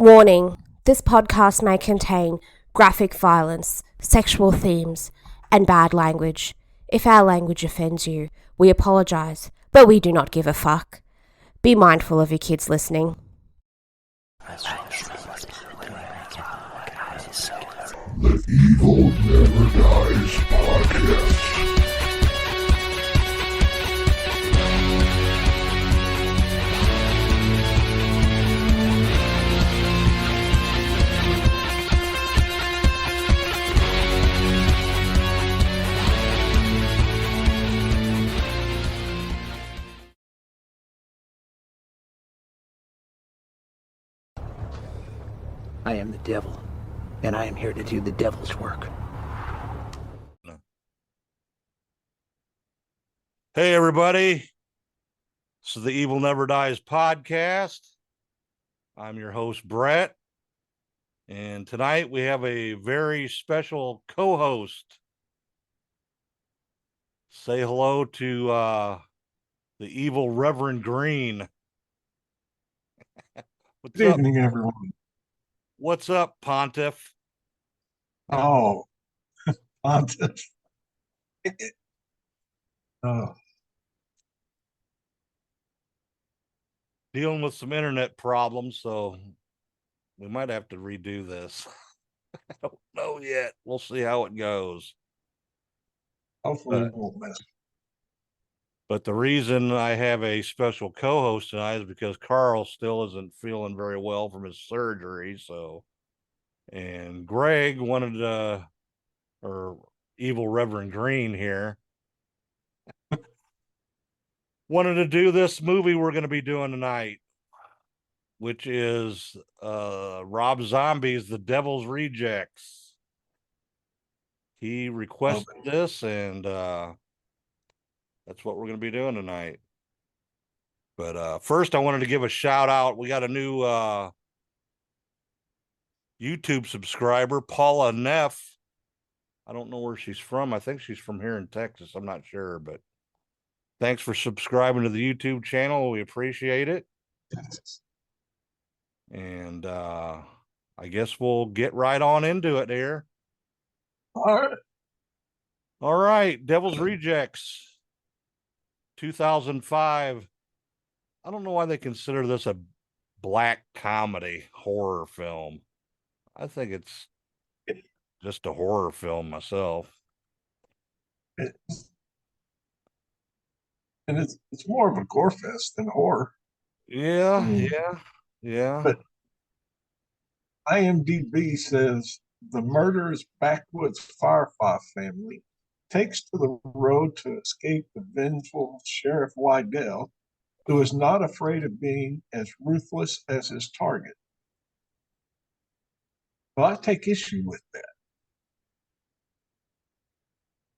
Warning: this podcast may contain graphic violence, sexual themes, and bad language. If our language offends you, we apologize, but we do not give a fuck. Be mindful of your kids listening. The Evil Never Dies podcast. I am the devil, and I am here to do the devil's work. Hey, everybody. This is the Evil Never Dies podcast. I'm your host, Brett. And tonight we have a very special co-host. Say hello to the evil Reverend Green. What's Good up? evening, everyone. What's up, Pontiff? Oh, Pontiff. Oh, Dealing with some internet problems, so we might have to redo this. I don't know yet. We'll see how it goes. hopefully it won't mess. But the reason I have a special co-host tonight is because Carl still isn't feeling very well from his surgery. So, and Greg wanted or evil Reverend Green here, wanted to do this movie we're going to be doing tonight, which is Rob Zombie's The Devil's Rejects. He requested this, and that's what we're going to be doing tonight. But first, I wanted to give a shout out. We got a new YouTube subscriber, Paula Neff. I don't know where she's from. I think she's from here in Texas. I'm not sure, but thanks for subscribing to the YouTube channel. We appreciate it. And I guess we'll get right on into it here. All right. Devil's Rejects, 2005. I don't know why they consider this a black comedy horror film. I think it's just a horror film myself. And it's more of a gore fest than horror. Yeah. But IMDb says the murderous backwoods firefighter family takes to the road to escape the vengeful Sheriff Wydell, who is not afraid of being as ruthless as his target. Well, I take issue with that.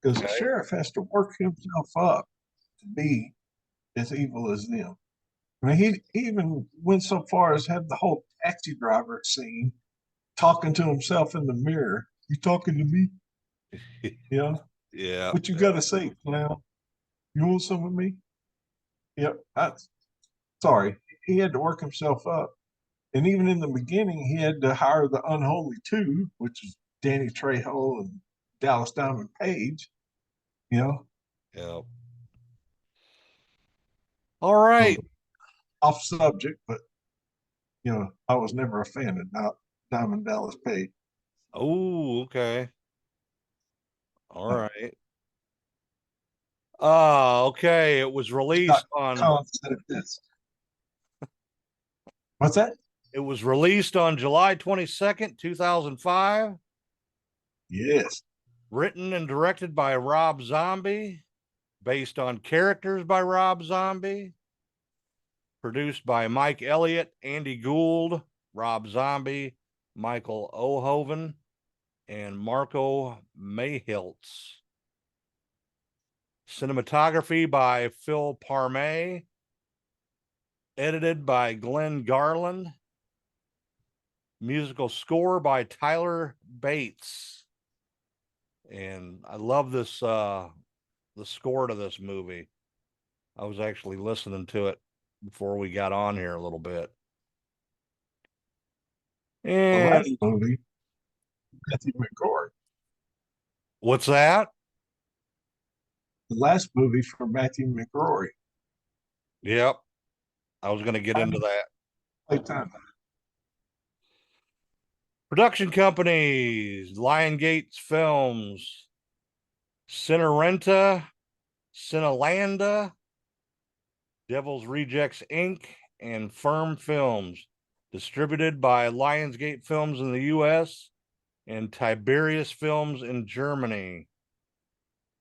Because the sheriff has to work himself up to be as evil as them. I mean, he even went so far as have the whole taxi driver scene talking to himself in the mirror. You talking to me? Yeah. Yeah. What you got to say, clown? You want some of me? Yep. Sorry. He had to work himself up. And even in the beginning, he had to hire the Unholy Two, which is Danny Trejo and Dallas Diamond Page. You know? Yeah. All right. Off subject, but I was never a fan of Diamond Dallas Page. Oh, okay. All right. Okay. It was released on. What's that? It was released on July 22nd, 2005. Yes. Written and directed by Rob Zombie, based on characters by Rob Zombie. Produced by Mike Elliott, Andy Gould, Rob Zombie, Michael Ohoven, and Marco Mayhiltz. Cinematography by Phil Parme. Edited by Glenn Garland. Musical score by Tyler Bates. And I love this, the score to this movie. I was actually listening to it before we got on here a little bit. The And last movie, Matthew McCoy. what's that? The last movie from Matthew McCrory. Yep. I was going to get into that. Playtime. Production companies, Lion Gates Films, Cinerenta, Cinelanda, Devil's Rejects Inc., and Firm Films, distributed by Lionsgate Films in the US and Tiberius Films in Germany.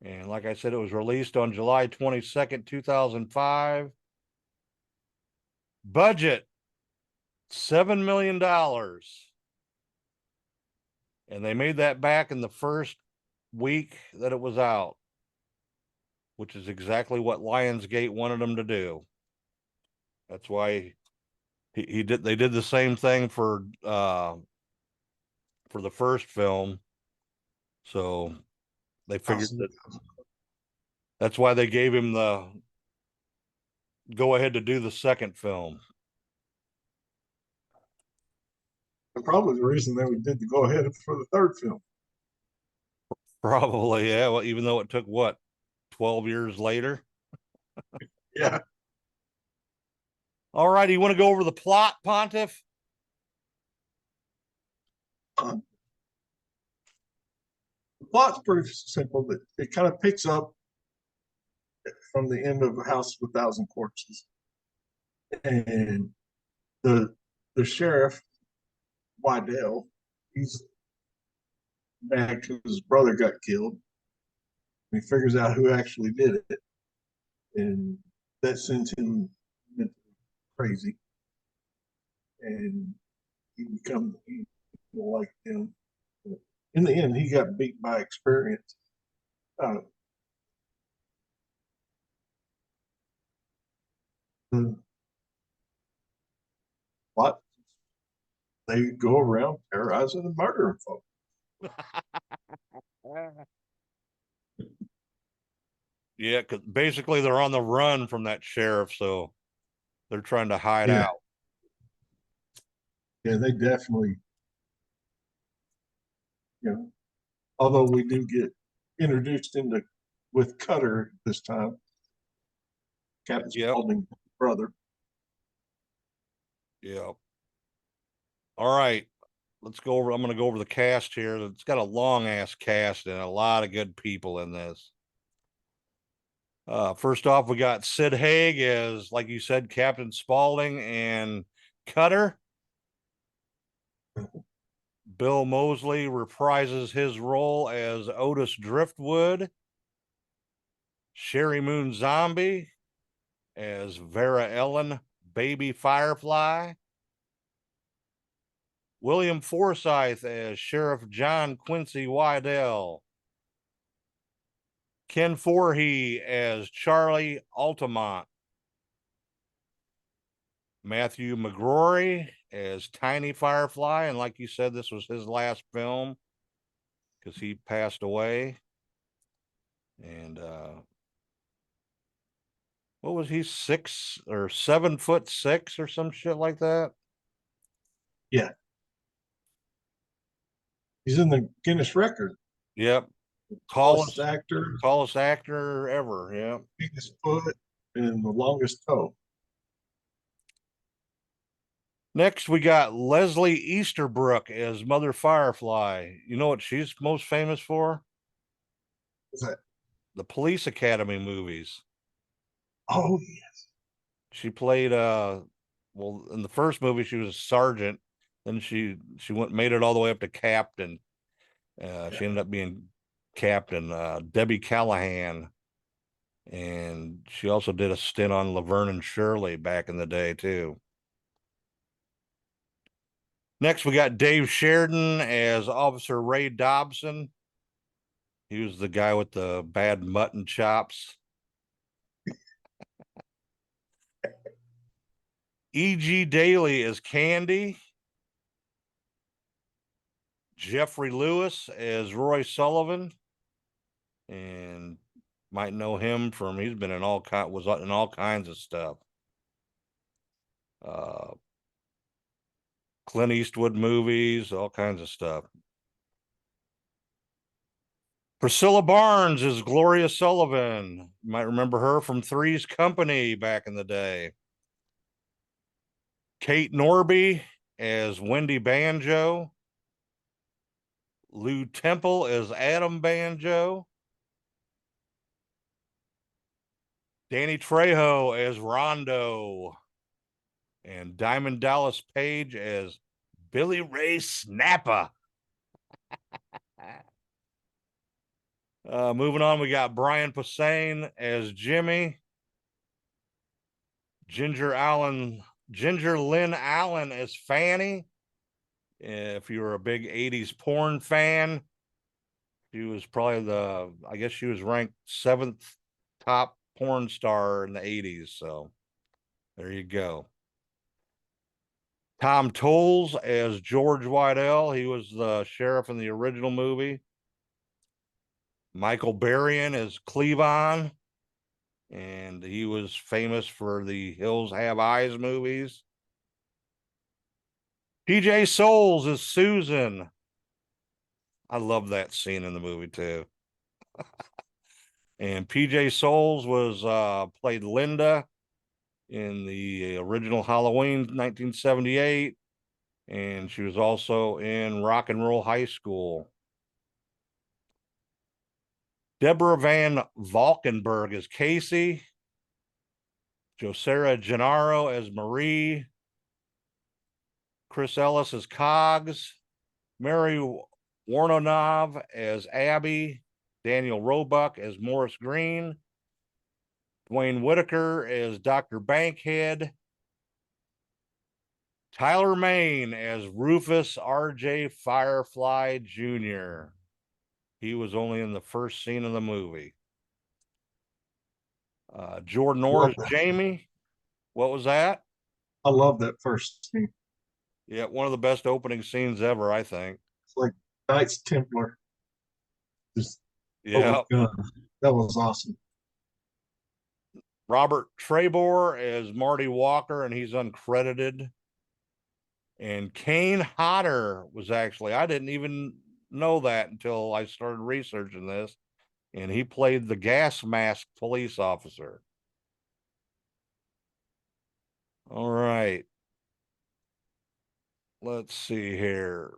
And like I said, it was released on July 22nd, 2005. Budget $7 million. And they made that back in the first week that it was out, which is exactly what Lionsgate wanted them to do. That's why he did. They did the same thing for the first film, so they figured that that's why they gave him the go ahead to do the second film. And probably the reason they did the go ahead for the third film. Probably, yeah. Well, even though it took what 12 years later. Yeah. All right, you want to go over the plot, Pontiff? The plot's pretty simple. That it kind of picks up from the end of House of a Thousand Corpses, and the sheriff Wydell, he's mad because his brother got killed. And he figures out who actually did it, and that sends him crazy, and he becomes like him. In the end, he got beat by experience. What they go around terrorizing and murdering folks. Yeah, because basically they're on the run from that sheriff, so they're trying to hide Yeah. out. Yeah, they definitely, although we do get introduced into with Cutter this time, Captain Spaulding's brother. Yeah. All right. Let's go over. I'm going to go over the cast here. It's got a long ass cast and a lot of good people in this. First off, we got Sid Haig as, like you said, Captain Spaulding and Cutter. Bill Moseley reprises his role as Otis Driftwood. Sherry Moon Zombie as Vera Ellen Baby Firefly. William Forsythe as Sheriff John Quincy Wydell. Ken Forhey as Charlie Altamont. Matthew McGrory as Tiny Firefly. And like you said, this was his last film because he passed away. And what was he, 6 or 7'6" or some shit like that? Yeah. He's in the Guinness record. Yep. Tallest actor ever. Yeah. Biggest foot and the longest toe. Next, we got Leslie Easterbrook as Mother Firefly. You know what she's most famous for? What's that? The Police Academy movies. Oh, yes. She played well, in the first movie she was a sergeant, then she made it all the way up to captain. She ended up being captain, Debbie Callahan. And she also did a stint on Laverne and Shirley back in the day too. Next, we got Dave Sheridan as Officer Ray Dobson. He was the guy with the bad mutton chops. E.G. Daly as Candy. Jeffrey Lewis as Roy Sullivan. And might know him from, he's been in all kinds of stuff. Clint Eastwood movies, all kinds of stuff. Priscilla Barnes is Gloria Sullivan. You might remember her from Three's Company back in the day. Kate Norby as Wendy Banjo. Lou Temple as Adam Banjo. Danny Trejo as Rondo. And Diamond Dallas Page as Billy Ray Snapper. Moving on, we got Brian Posehn as Jimmy. Ginger Lynn Allen as Fanny. If you were a big 80s porn fan, she was probably I guess she was ranked 7th top porn star in the 80s. So there you go. Tom Tolles as George Weidel. He was the sheriff in the original movie. Michael Berrien as Cleavon. And he was famous for the Hills Have Eyes movies. PJ Souls is Susan. I love that scene in the movie too. And PJ Souls was played Linda in the original Halloween 1978. And she was also in Rock and Roll High School. Deborah Van Valkenburg as Casey. Josera Gennaro as Marie. Chris Ellis as Cogs. Mary Warnonov as Abby. Daniel Roebuck as Morris Green. Dwayne Whitaker as Dr. Bankhead. Tyler Main as Rufus R.J. Firefly Jr. He was only in the first scene of the movie. Jordan Orr as Jamie. What was that? I love that first scene. Yeah, one of the best opening scenes ever, I think. It's like Knights Templar. Just Yeah. that was awesome. Robert Trebor as Marty Walker, and he's uncredited. And Kane Hodder was actually, I didn't even know that until I started researching this. And he played the gas mask police officer. All right. Let's see here.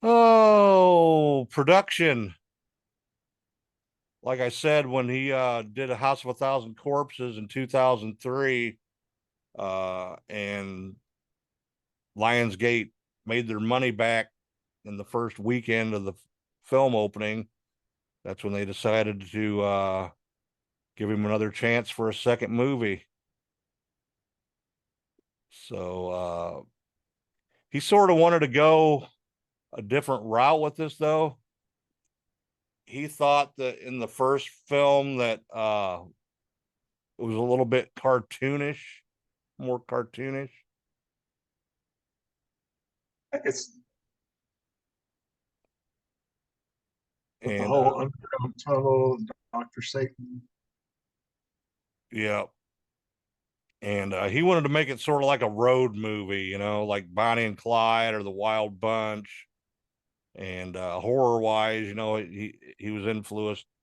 Oh, production. Like I said, when he did A House of a Thousand Corpses in 2003, and Lionsgate made their money back in the first weekend of the film opening, that's when they decided to give him another chance for a second movie. So he sort of wanted to go a different route with this, though. He thought that in the first film that it was a little bit cartoonish, more cartoonish. It's the And whole underground tunnel, Dr. Satan. yeah. And he wanted to make it sort of like a road movie, you know, like Bonnie and Clyde or The Wild Bunch. And horror wise, you know, he was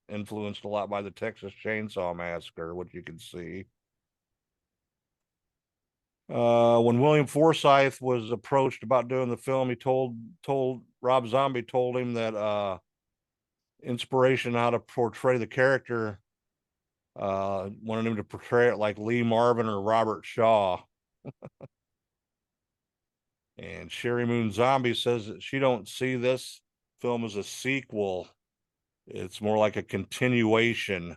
influenced a lot by the Texas Chainsaw Massacre, which you can see. When William Forsythe was approached about doing the film, he told Rob Zombie told him that inspiration how to portray the character, wanted him to portray it like Lee Marvin or Robert Shaw. And Sherry Moon Zombie says that she don't see this film as a sequel. It's more like a continuation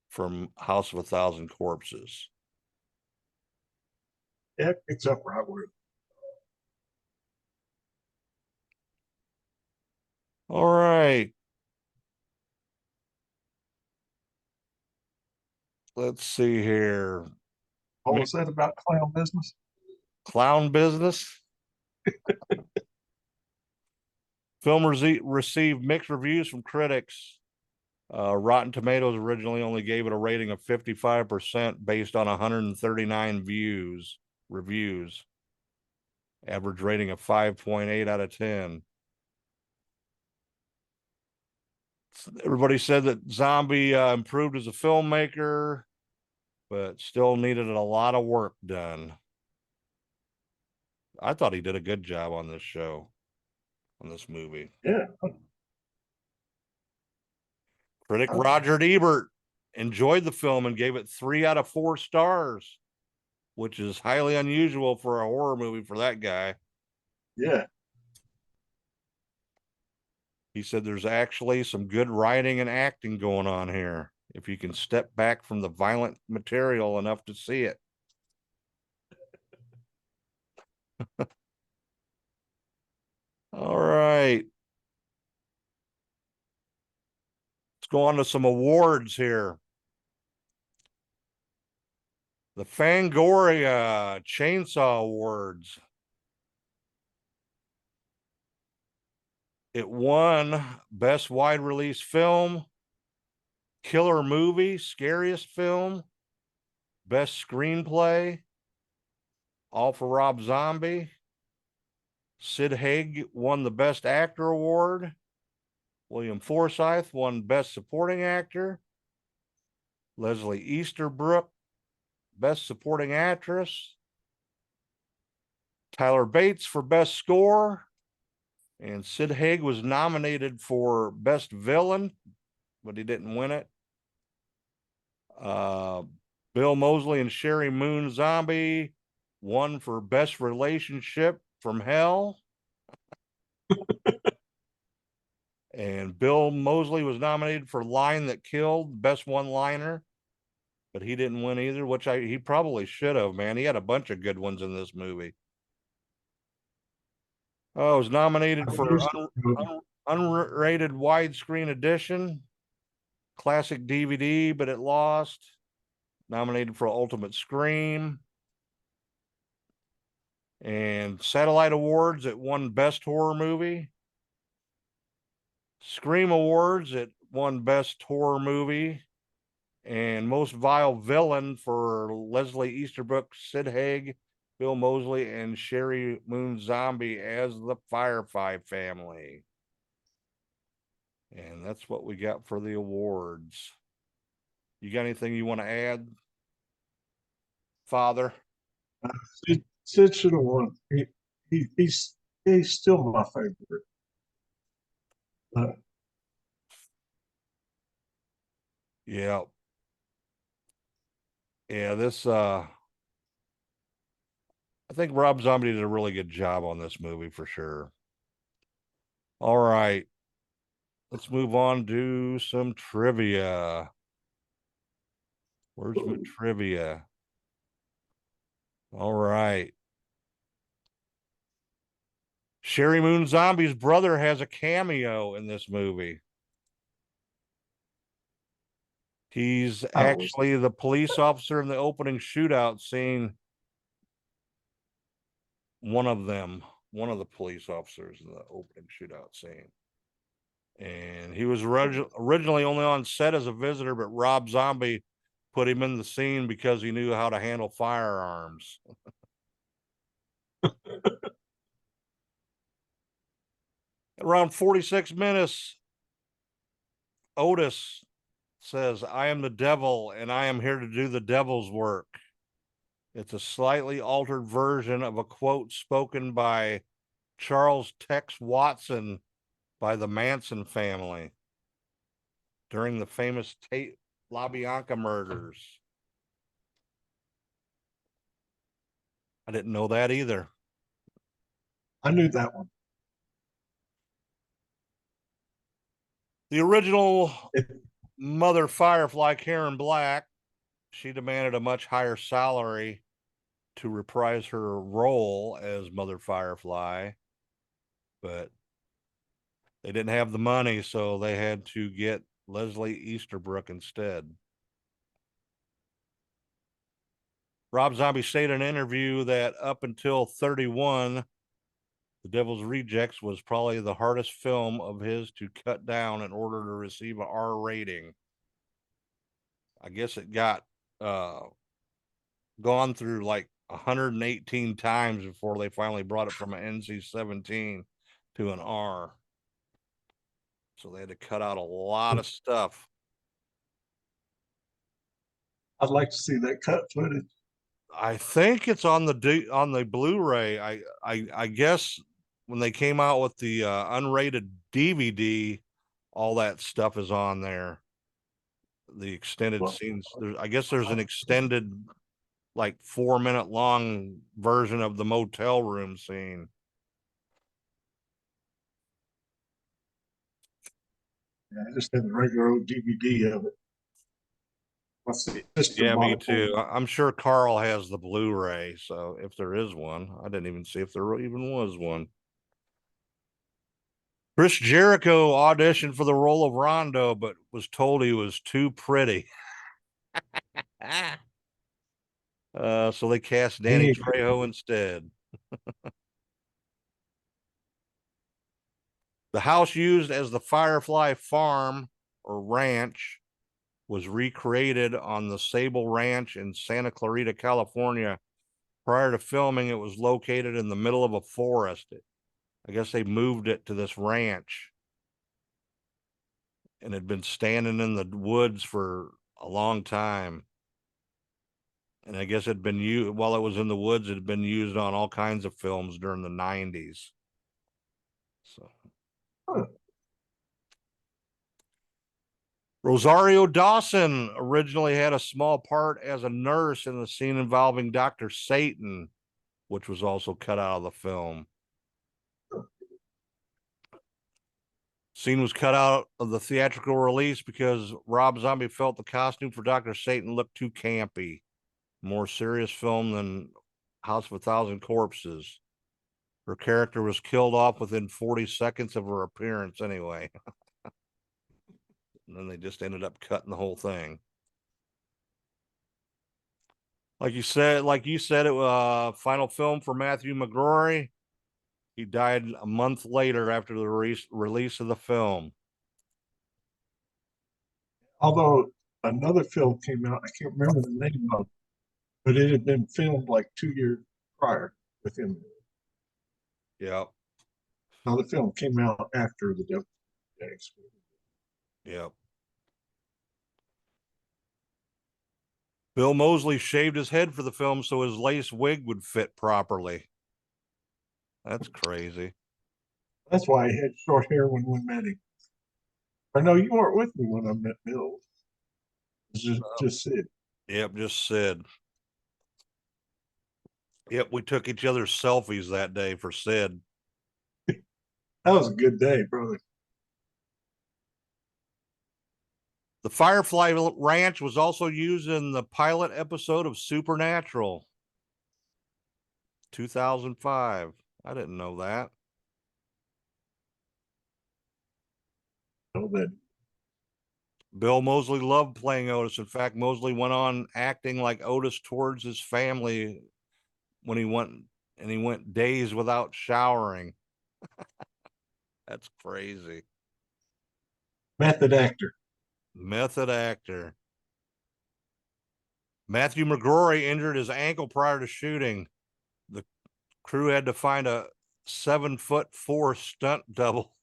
from House of a Thousand Corpses. Yeah, it picks up right where. All right. Let's see here. What was that about clown business? Clown Business. Film received mixed reviews from critics. Rotten Tomatoes originally only gave it a rating of 55% based on 139 reviews. Average rating of 5.8 out of 10. Everybody said that Zombie improved as a filmmaker, but still needed a lot of work done. I thought he did a good job on this show, on this movie. Yeah. Critic Roger Ebert enjoyed the film and gave it 3 out of 4 stars, which is highly unusual for a horror movie for that guy. Yeah. He said there's actually some good writing and acting going on here if you can step back from the violent material enough to see it. All right. Let's go on to some awards here. The Fangoria Chainsaw Awards. It won Best Wide Release Film, Killer Movie, Scariest Film, Best Screenplay, all for Rob Zombie. Sid Haig won the Best Actor Award. William Forsythe won Best Supporting Actor. Leslie Easterbrook, Best Supporting Actress. Tyler Bates for Best Score. And Sid Haig was nominated for Best Villain, but he didn't win it. Bill Moseley and Sherry Moon Zombie won for Best Relationship from Hell. And Bill Moseley was nominated for Line That Killed, Best One-Liner, but he didn't win either, which he probably should have, man. He had a bunch of good ones in this movie. Oh, was nominated for unrated widescreen edition, classic DVD, but it lost. Nominated for Ultimate Scream. And Satellite Awards, it won Best Horror Movie. Scream Awards, it won Best Horror Movie. And Most Vile Villain for Leslie Easterbrook, Sid Haig, Bill Moseley, and Sherry Moon Zombie as the Firefly family. And that's what we got for the awards. You got anything you want to add, Father? Sid should have won. He's still my favorite. Yeah. Yeah, this I think Rob Zombie did a really good job on this movie for sure. All right. Let's move on to some trivia. Where's my trivia? All right. Sherry Moon Zombie's brother has a cameo in this movie. He's actually the police officer in the opening shootout scene. One of the police officers in the opening shootout scene. And he was originally only on set as a visitor, but Rob Zombie put him in the scene because he knew how to handle firearms. Around 46 minutes, Otis says, "I am the devil and I am here to do the devil's work." It's a slightly altered version of a quote spoken by Charles Tex Watson by the Manson family during the famous Tate LaBianca murders. I didn't know that either. I knew that one. The original Mother Firefly, Karen Black, she demanded a much higher salary to reprise her role as Mother Firefly, but they didn't have the money, so they had to get Leslie Easterbrook instead. Rob Zombie stated in an interview that up until 31, The Devil's Rejects was probably the hardest film of his to cut down in order to receive an R rating. I guess it got gone through like 118 times before they finally brought it from an NC-17 to an R. So they had to cut out a lot of stuff. I'd like to see that cut footage. I think it's on the Blu-ray. I guess when they came out with the unrated DVD, all that stuff is on there. The extended Well, scenes. I guess there's an extended, like 4-minute long version of the motel room scene. Yeah, I just had the regular old DVD of it. Let's see. Yeah, me too. I'm sure Carl has the Blu-ray, so if there is one, I didn't even see if there even was one. Chris Jericho auditioned for the role of Rondo, but was told he was too pretty. So they cast Danny Trejo instead. The house used as the Firefly farm or ranch was recreated on the Sable Ranch in Santa Clarita, California. Prior to filming, it was located in the middle of a forest. I guess they moved it to this ranch and had been standing in the woods for a long time. And I guess it had been used while it was in the woods, it had been used on all kinds of films during the 90s. So Rosario Dawson originally had a small part as a nurse in the scene involving Dr. Satan, which was also cut out of the film. Scene was cut out of the theatrical release because Rob Zombie felt the costume for Dr. Satan looked too campy. More serious film than House of a Thousand Corpses. Her character was killed off within 40 seconds of her appearance anyway. And then they just ended up cutting the whole thing. Like you said, it was final film for Matthew McGrory. He died a month later after the release of the film. Although another film came out, I can't remember the name of it, but it had been filmed like 2 years prior with him. Yep. Now the film came out after the Devil Days. Yep. Bill Moseley shaved his head for the film so his lace wig would fit properly. That's crazy. That's why he had short hair when we met him. I know you weren't with me when I met Bill. Just Sid. Yep, just Sid. Yep, we took each other's selfies that day for Sid. That was a good day, brother. The Firefly Ranch was also used in the pilot episode of Supernatural, 2005. I didn't know that. Know that. Bill Moseley loved playing Otis. In fact, Moseley went on acting like Otis towards his family when he went days without showering. That's crazy. Method actor. Method actor. Matthew McGrory injured his ankle prior to shooting. The crew had to find a 7'4" stunt double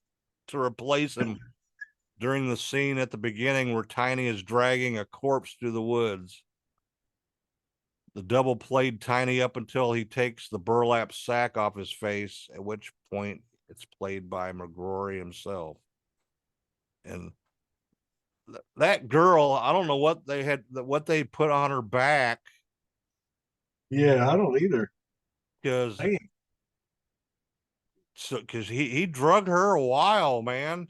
to replace him during the scene at the beginning where Tiny is dragging a corpse through the woods. The double played Tiny up until he takes the burlap sack off his face, at which point it's played by McGrory himself. And that girl, I don't know what they put on her back. Yeah, I don't either. Because he drugged her a while, man.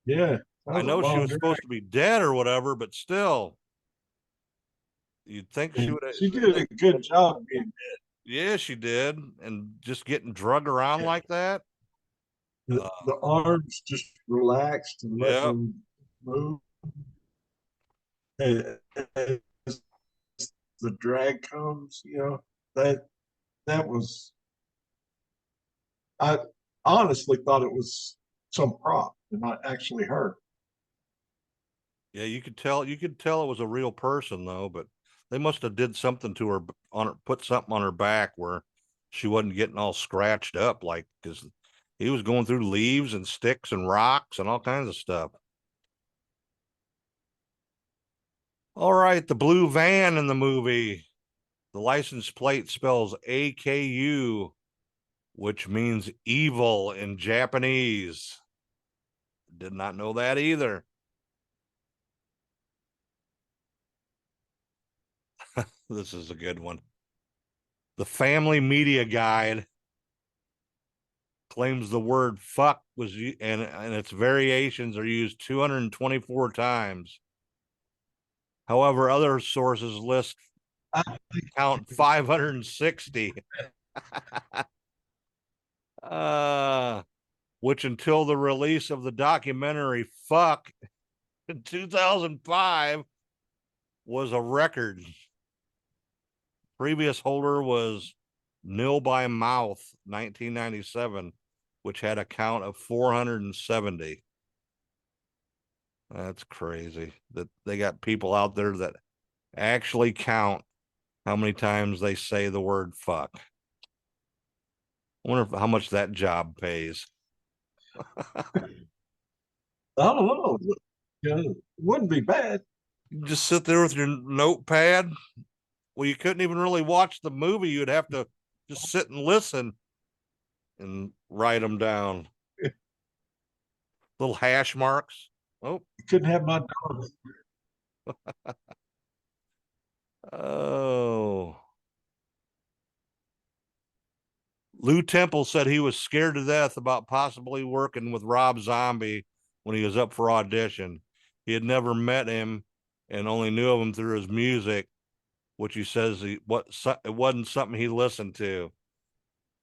Yeah. I know she was supposed to be dead or whatever, but still, you'd think she would. She did a good job being dead. Yeah, she did, and just getting drugged around like that. The arms just relaxed and let them move. And as the drag comes, that was I honestly thought it was some prop and not actually her. Yeah, you could tell it was a real person though, but they must have did something to her on her, put something on her back where she wasn't getting all scratched up, like, because he was going through leaves and sticks and rocks and all kinds of stuff. All right, the blue van in the movie, the license plate spells AKU, which means evil in Japanese. Did not know that either. This is a good one. The Family Media Guide claims the word fuck was, and its variations are used 224 times. However, other sources list I count 560. Which until the release of the documentary Fuck in 2005 was a record. Previous holder was Nil by Mouth 1997, which had a count of 470. That's crazy that they got people out there that actually count how many times they say the word fuck. I wonder how much that job pays. don't know. Yeah, it wouldn't be bad. You just sit there with your notepad. Well, you couldn't even really watch the movie. You'd have to just sit and listen and write them down. Little hash marks. Oh, You couldn't have my dog. oh. Lou Temple said he was scared to death about possibly working with Rob Zombie when he was up for audition. He had never met him and only knew of him through his music, which he says it wasn't something he listened to.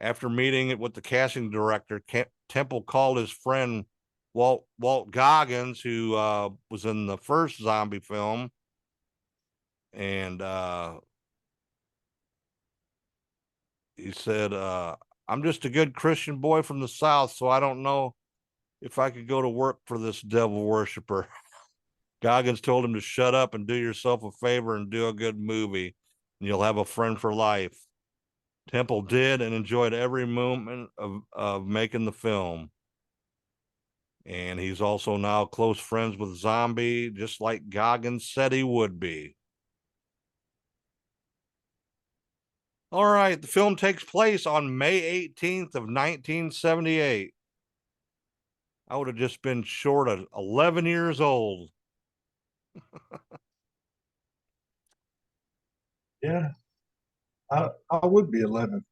After meeting it with the casting director, Temple called his friend Walt Goggins, who was in the first zombie film, and he said, I'm just a good Christian boy from the South, so I don't know if I could go to work for this devil worshiper. Goggins told him to shut up and do yourself a favor and do a good movie, and you'll have a friend for life. Temple did and enjoyed every moment of making the film. And he's also now close friends with Zombie, just like Goggins said he would be. All right, the film takes place on May 18th of 1978. I would have just been short of 11 years old. Yeah, I would be 11.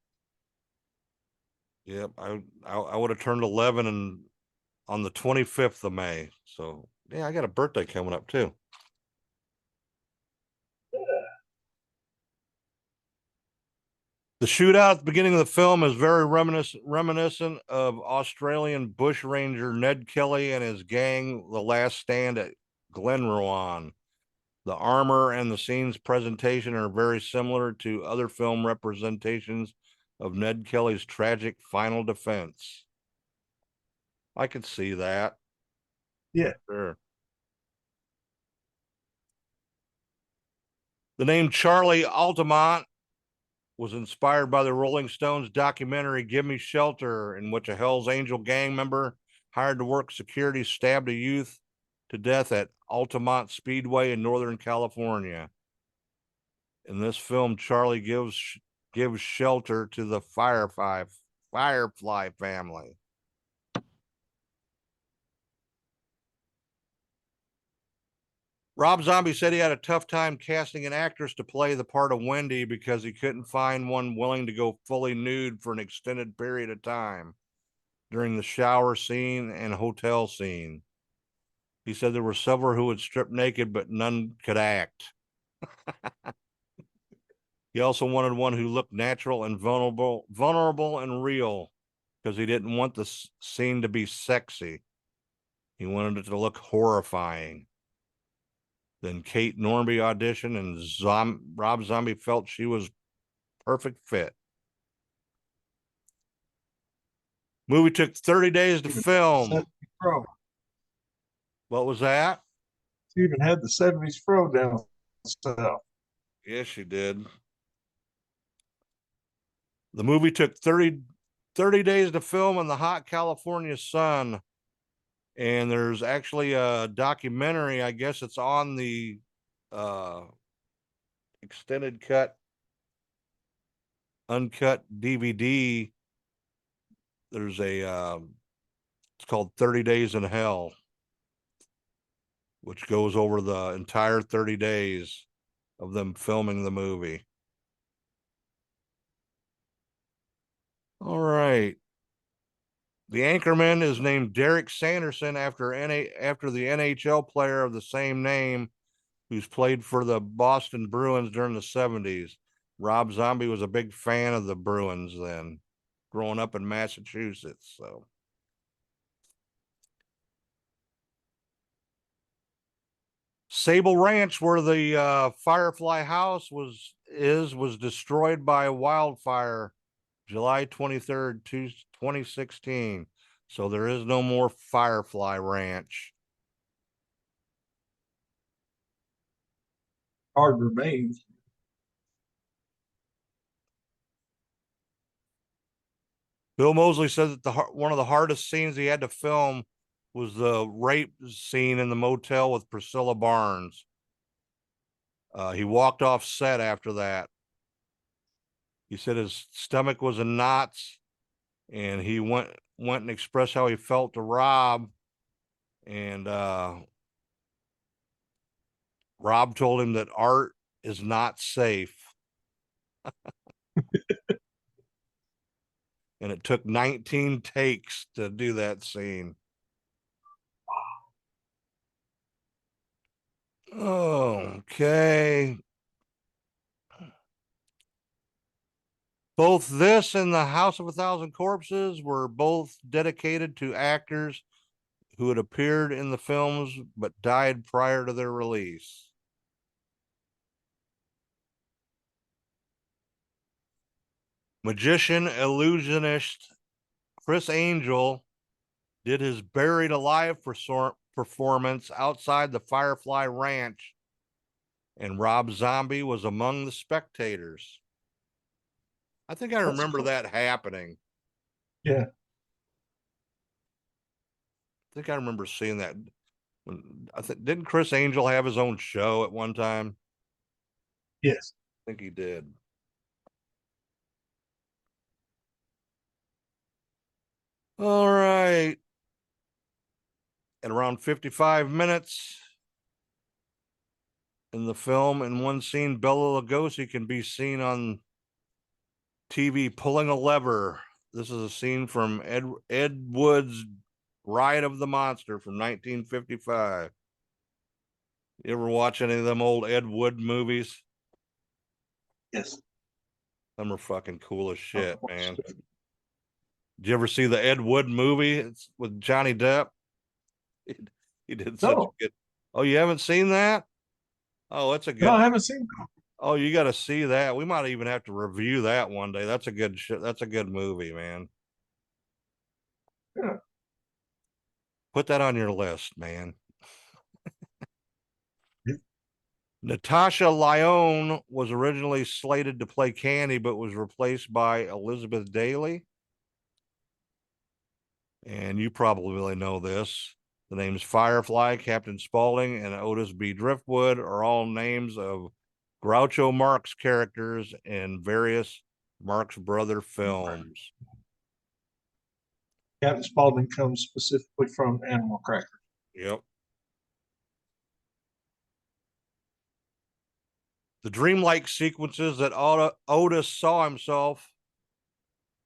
Yep, I would have turned 11 and on the 25th of May. So yeah, I got a birthday coming up too. The shootout at the beginning of the film is very reminiscent of Australian bushranger Ned Kelly and his gang, The Last Stand at Glenrowan. The armor and the scene's presentation are very similar to other film representations of Ned Kelly's tragic final defense. I could see that. Yeah. Sure. The name Charlie Altamont was inspired by the Rolling Stones documentary Give Me Shelter, in which a Hells Angel gang member hired to work security stabbed a youth to death at Altamont Speedway in Northern California. In this film, Charlie gives shelter to the Firefly family. Rob Zombie said he had a tough time casting an actress to play the part of Wendy because he couldn't find one willing to go fully nude for an extended period of time during the shower scene and hotel scene. He said there were several who would strip naked, but none could act. He also wanted one who looked natural and vulnerable and real, because he didn't want the scene to be sexy. He wanted it to look horrifying. Then Kate Norby auditioned, and Rob Zombie felt she was perfect fit. Movie took 30 days to Even film. 70s fro. What was that? She even had the 70s fro down south. Yes, she did. The movie took 30 days to film in the hot California sun. And there's actually a documentary, I guess it's on the extended cut, uncut DVD. There's it's called 30 Days in Hell, which goes over the entire 30 days of them filming the movie. All right. The anchorman is named Derek Sanderson after the NHL player of the same name who's played for the Boston Bruins during the 70s. Rob Zombie was a big fan of the Bruins then, growing up in Massachusetts. So Sable Ranch, where the Firefly house was destroyed by a wildfire July 23rd, 2016. So there is no more Firefly Ranch. Hard remains. Bill Moseley said that one of the hardest scenes he had to film was the rape scene in the motel with Priscilla Barnes. He walked off set after that. He said his stomach was in knots, and he went and expressed how he felt to Rob, and Rob told him that art is not safe. And it took 19 takes to do that scene. Okay. Both this and the House of a Thousand Corpses were both dedicated to actors who had appeared in the films but died prior to their release. Magician illusionist Chris Angel did his Buried Alive performance outside the Firefly Ranch, and Rob Zombie was among the spectators. I think I remember cool. that happening. Yeah. I think I remember seeing that. Didn't Chris Angel have his own show at one time? Yes. I think he did. All right. At around 55 minutes in the film, in one scene, Bela Lugosi can be seen on TV pulling a lever. This is a scene from Ed Wood's Ride of the Monster from 1955. You ever watch any of them old Ed Wood movies? Yes. Them are fucking cool as shit, man. Did you ever see the Ed Wood movie? It's with Johnny Depp. He did such a good. Oh, you haven't seen that? Oh, it's a good. No, I haven't seen that. Oh, you got to see that. We might even have to review that one day. That's a good shit. That's a good movie, man. Yeah. Put that on your list, man. Natasha Lyonne was originally slated to play Candy, but was replaced by Elizabeth Daily. And you probably know this. The names Firefly, Captain Spaulding, and Otis B. Driftwood are all names of Groucho Marx characters in various Marx Brother films. Captain Spaulding comes specifically from Animal Crackers. Yep. The dreamlike sequences that Otis saw himself,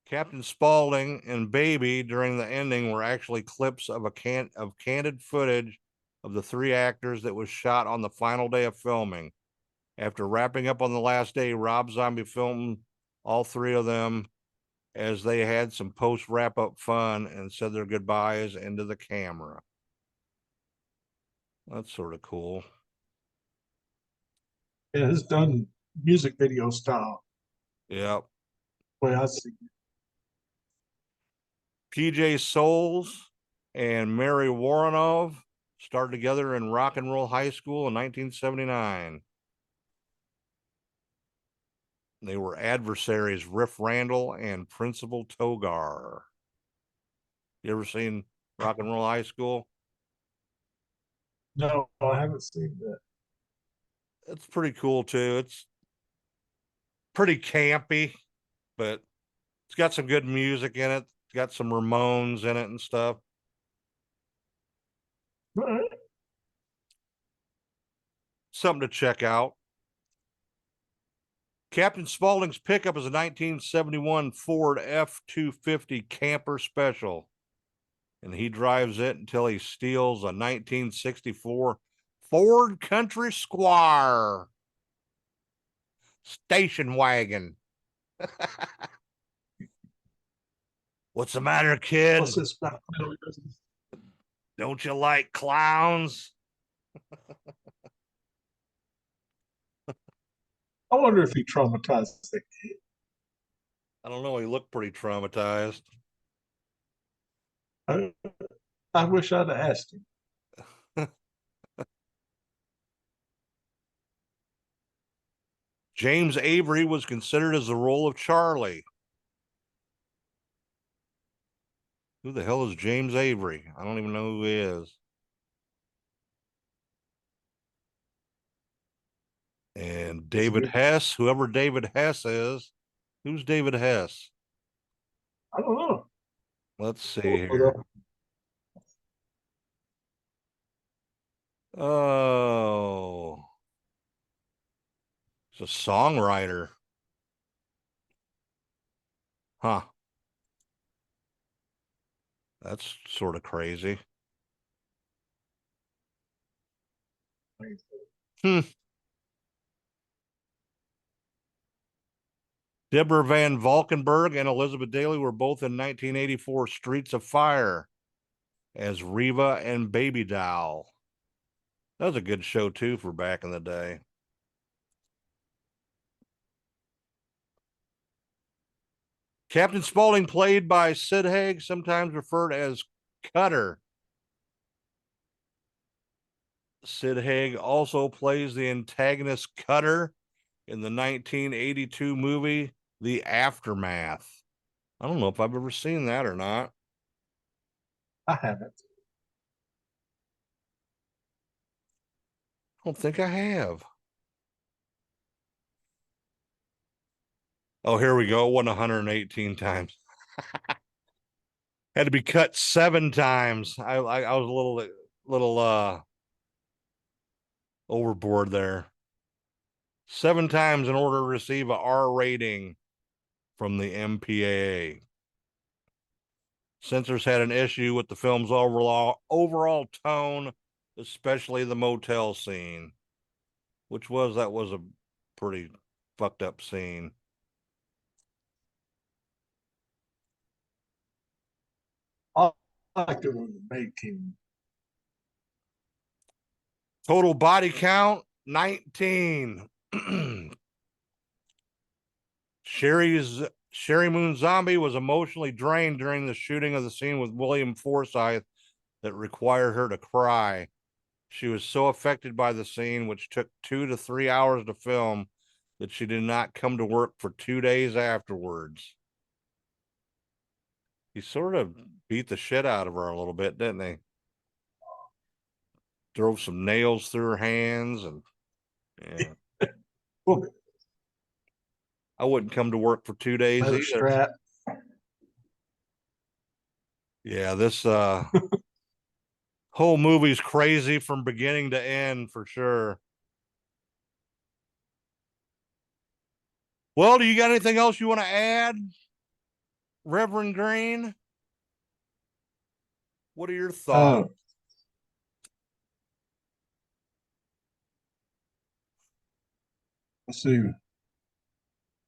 Captain Spaulding, and Baby during the ending were actually clips of candid footage of the three actors that was shot on the final day of filming. After wrapping up on the last day, Rob Zombie filmed all three of them as they had some post wrap up fun and said their goodbyes into the camera. That's sort of cool. Yeah, it's done music video style. Yep. The way I see it. PJ Souls and Mary Woronov started together in Rock and Roll High School in 1979. They were adversaries, Riff Randall and Principal Togar. You ever seen Rock and Roll High School? No, I haven't seen that. It's pretty cool too. It's pretty campy, but it's got some good music in it. It's got some Ramones in it and stuff. All right. Something to check out. Captain Spaulding's pickup is a 1971 Ford F-250 camper special, and he drives it until he steals a 1964 Ford Country Squire station wagon. What's the matter, kid? What's this about? Don't you like clowns? I wonder if he traumatized that kid. I don't know. He looked pretty traumatized. I wish I'd have asked him. James Avery was considered as the role of Charlie. Who the hell is James Avery? I don't even know who he is. And David Hess, whoever David Hess is. Who's David Hess? I don't know. Let's see here. Oh, he's a songwriter. Huh. That's sort of crazy. Hmm. Deborah Van Valkenburg and Elizabeth Daly were both in 1984 Streets of Fire as Reva and Baby Doll. That was a good show too for back in the day. Captain Spaulding, played by Sid Haig, sometimes referred as Cutter. Sid Haig also plays the antagonist Cutter in the 1982 movie The Aftermath. I don't know if I've ever seen that or not. I haven't. I don't think I have. Oh, here we go. It won 118 times. Had to be cut 7 times. I was a little overboard there. 7 times in order to receive a R rating from the MPAA. Censors had an issue with the film's overall tone, especially the motel scene, that was a pretty fucked up scene. I liked it when the maid came. Total body count 19. Sherry Moon Zombie was emotionally drained during the shooting of the scene with William Forsythe that required her to cry. She was so affected by the scene, which took 2 to 3 hours to film, that she did not come to work for 2 days afterwards. He sort of beat the shit out of her a little bit, didn't he? Drove some nails through her hands, and yeah. I wouldn't come to work for 2 days either. Strap. Yeah, this whole movie's crazy from beginning to end for sure. Well, do you got anything else you want to add, Reverend Green? What are your thoughts? Let's see.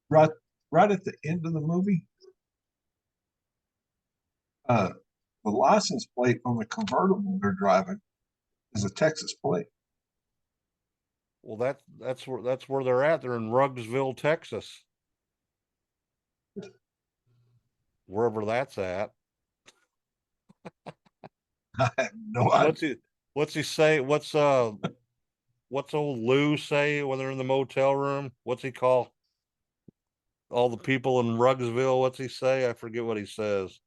Right at the end of the movie, the license plate on the convertible they're driving is a Texas plate. Well, that's where they're at. They're in Rugsville, Texas. Wherever that's at. I have no What's idea. he say? What's old Lou say when they're in the motel room? What's he call all the people in Rugsville? What's he say? I forget what he says.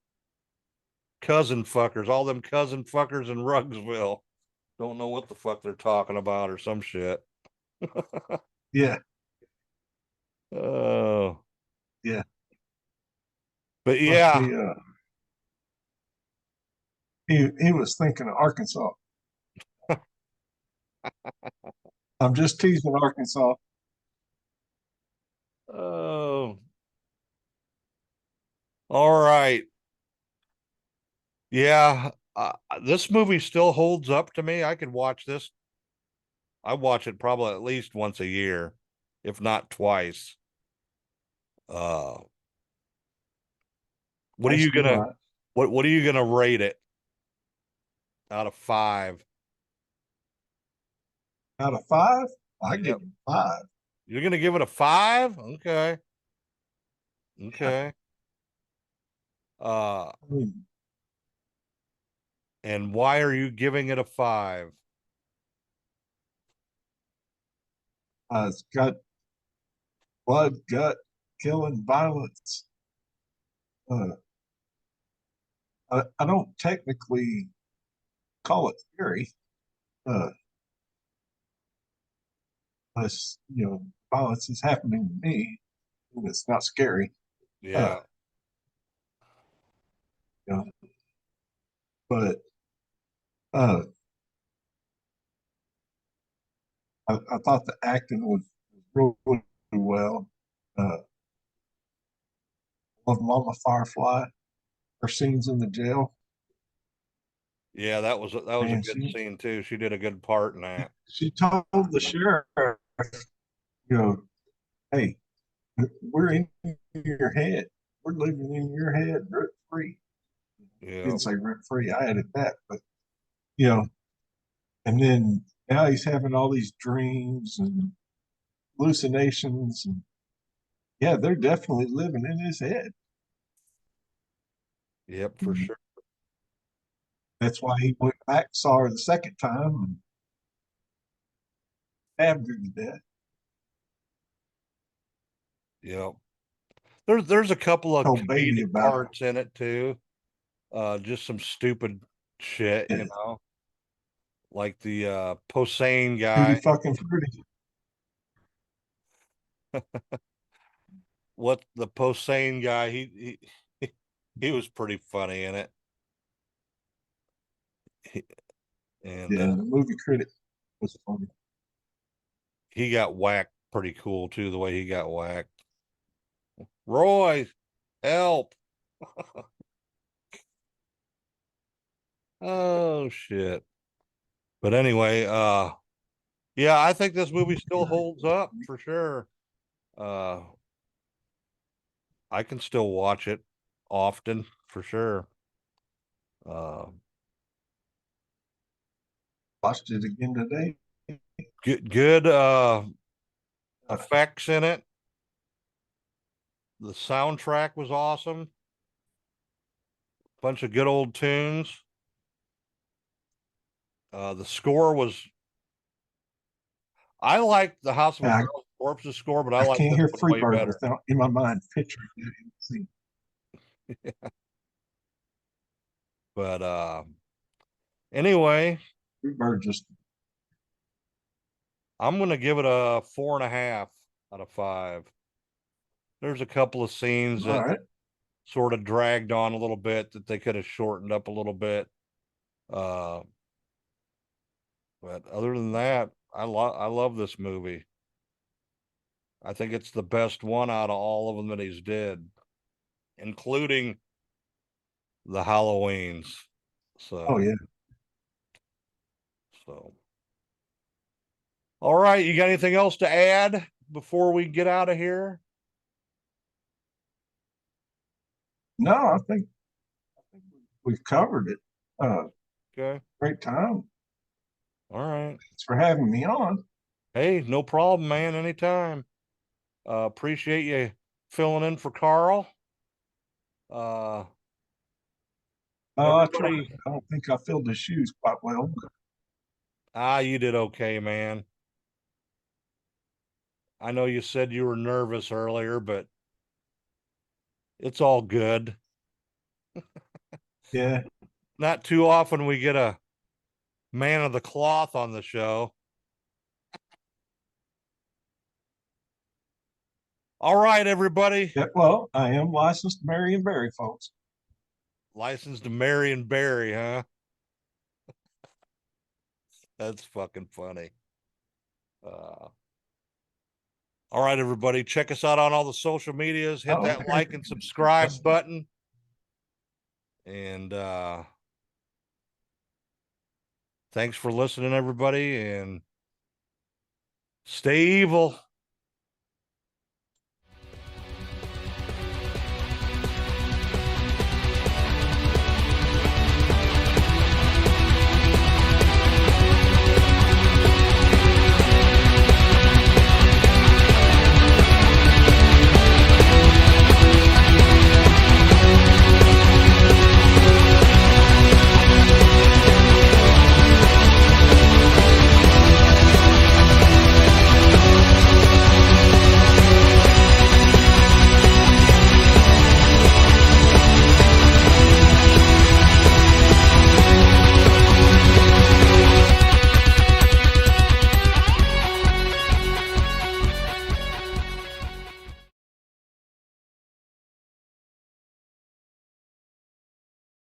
Cousin fuckers, all them cousin fuckers in Rugsville. Don't know what the fuck they're talking about or some shit. Yeah, Oh, yeah. but Must yeah, be. He was thinking of Arkansas. I'm just teasing Arkansas. oh, all right. Yeah, this movie still holds up to me. I could watch this. I watch it probably at least once a year, if not twice. Uh, what are Nice you to gonna right. what are you gonna rate it out of 5? Out of 5, I give Yep. him 5. You're gonna give it a 5? Okay. Yeah. Okay. Uh, I mean, and why are you giving it a 5? it's got blood, gut, killing, violence. Uh, I don't technically call it scary, uh, unless violence is happening to me, and it's not scary. Uh, Yeah. you know, but uh, I thought the acting was really well. Uh, love Mama Firefly. Her scenes in the jail, Yeah, that was a and good scene too. She did a good part in that. she told the sheriff, you know, hey, we're in your head. We're living in your head rent free. Yeah. Didn't say rent free. I added that, but you know, and then now he's having all these dreams and hallucinations, and yeah, they're definitely living in his head. Yep, for And sure. that's why he went back, saw her the second time, and stabbed her to death. Yep. There's a couple of Told baby comedic about her. parts in it too. Just some stupid shit, Yeah. like the Posehn Tutti guy. fucking fruity. What the Posehn guy, he was pretty funny in it. He- and Yeah, the movie critic was funny. he got whacked pretty cool too, the way he got whacked. Roy, help. Oh shit. But anyway, yeah, I think this movie still holds up for sure. Uh, I can still watch it often for sure. Uh, Watched it again today. good Uh, effects in it. The soundtrack was awesome. Bunch of good old tunes. The score was. I liked the House of a I, Thousand Corpses score, but I I like can't this hear one way Freebird better. without in my mind picturing that scene. But anyway, Freebird just I'm gonna give it a 4.5 out of 5. There's a couple of scenes all that right. sort of dragged on a little bit that they could have shortened up a little bit. Uh, but other than that, I love this movie. I think it's the best one out of all of them that he's did, including the Halloweens. Oh So, yeah. so all right, you got anything else to add before we get out of here? No, I think we've covered it. Okay. Great time. All right. Thanks for having me on. Hey, no problem, man. Anytime. Appreciate you filling in for Carl. Uh, Everybody, I don't think I filled the shoes quite well. you did okay, man. I know you said you were nervous earlier, but it's all good. Yeah. Not too often we get a man of the cloth on the show. All right, everybody. Yeah. Well, I am licensed to marry and bury folks. Licensed to marry and bury, huh? That's fucking funny. All right, everybody. Check us out on all the social medias. Hit that Okay. like and subscribe That's- button. And thanks for listening, everybody. And stay evil.